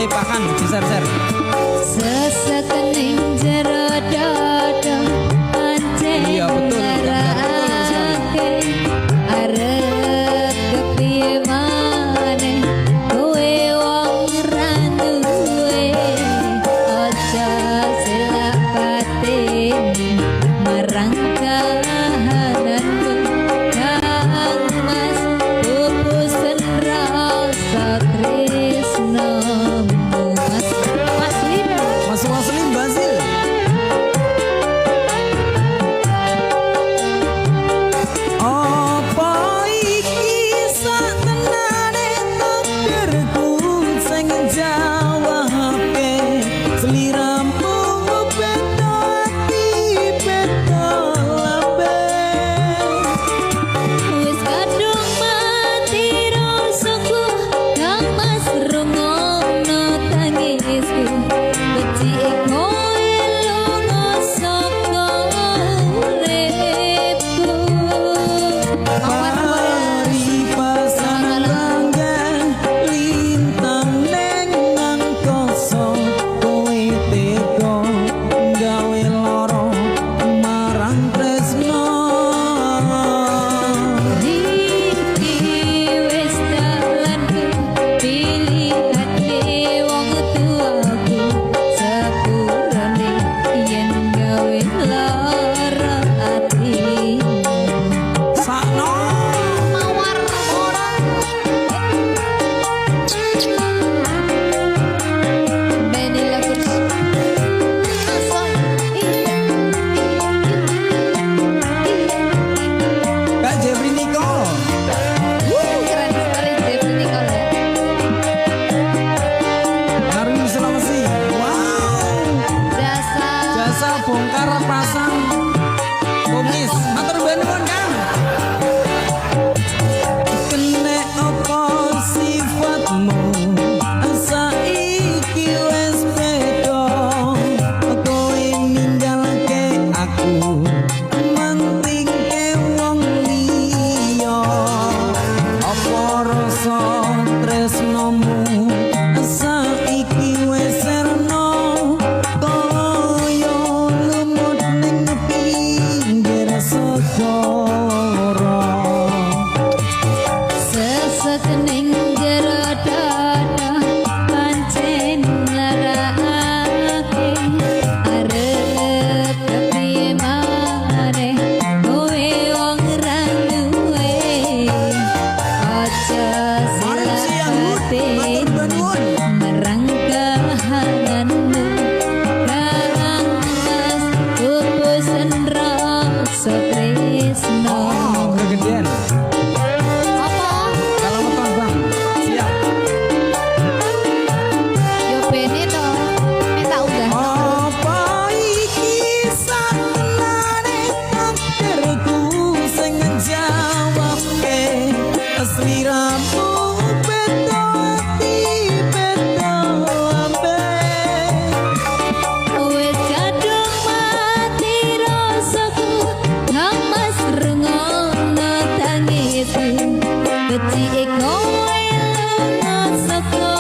pakan diser-ser. Sesekening jero dodo pancen Iya betul. ngarake arep kepiye maneh kowe wong randuwe aja selak pateni marang kahananmu kang mas pupusen rasa tresnamu Mas Lim Basil. Apa iki satenane takdirku sing jawabke sliramu beda ati beda labe. wis kadung mati rasaku kang mas rungono tangisku becike kowe lunga saka uripku Mari pasangan langgan lintang neng angkasa kowe tega gawe lara marang tresno. iki wis dalanku pilihane wong tuaku sepurane yen gawe lara ati Sakno mawar orang Benny Lovers Kak Jeffrey Nicole. keren sekali Jeffrey Nicole ya. Harun Sulawesi. Wow. Jasa bongkar pasang kumis. Matur nuwun Kang. Kene apa sifatmu saiki wis beda kowe ninggalke aku mentingke wong liya apa rasa tresnomu saiki wis serna kaya lumut ning pinggir segara. Sesekening jero dodo pancen larake arep kepiye maneh kowe wong randuwe aja selak marang kahananmu kang mas pupusen rasa tresno. Oh, kegedean. Apa? Kalau nonton Bang, siap. Yo bene to. Tak unggah. Apa iki satenane takdirku sing njawabke sliramu beda ati beda lambe. Wis kadung mati rasaku kang mas rungono tangisku becike kowe lunga saka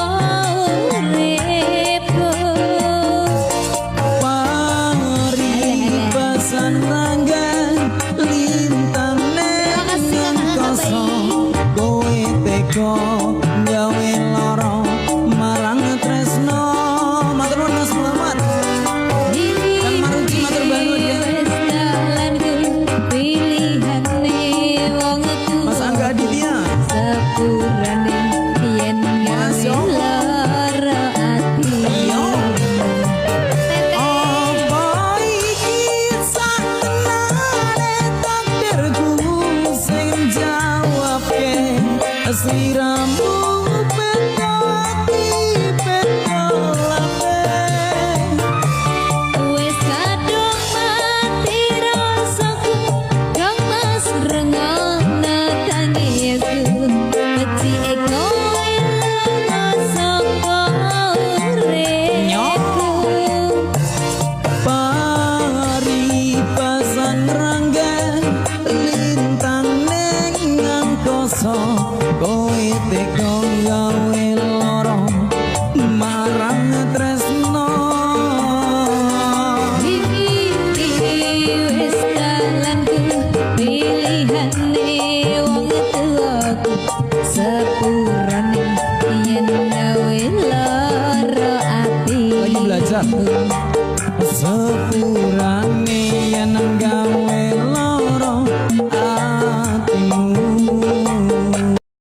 uripku Paribasan ranggan lintang neng angkasa kowe tega gawe lara marang tresno. Matur nuwun Mas Muhammad. Kang Maruci matur bangun ya. wis dalanku pilihane wong Mas Angga Aditya. sepurane yen gawe lara ati Iya. Apa iki satenane takdirku sing jawabke sliramu beda ati beda lambe. wis kadung mati rasaku kang mas rengono tangisku becike kowe lunga saka uripku Paribasan ranggan lintang neng angkasa kowe tega gawe lara marang sepurane yen gawe lara ati Lagi belajar. Sepurane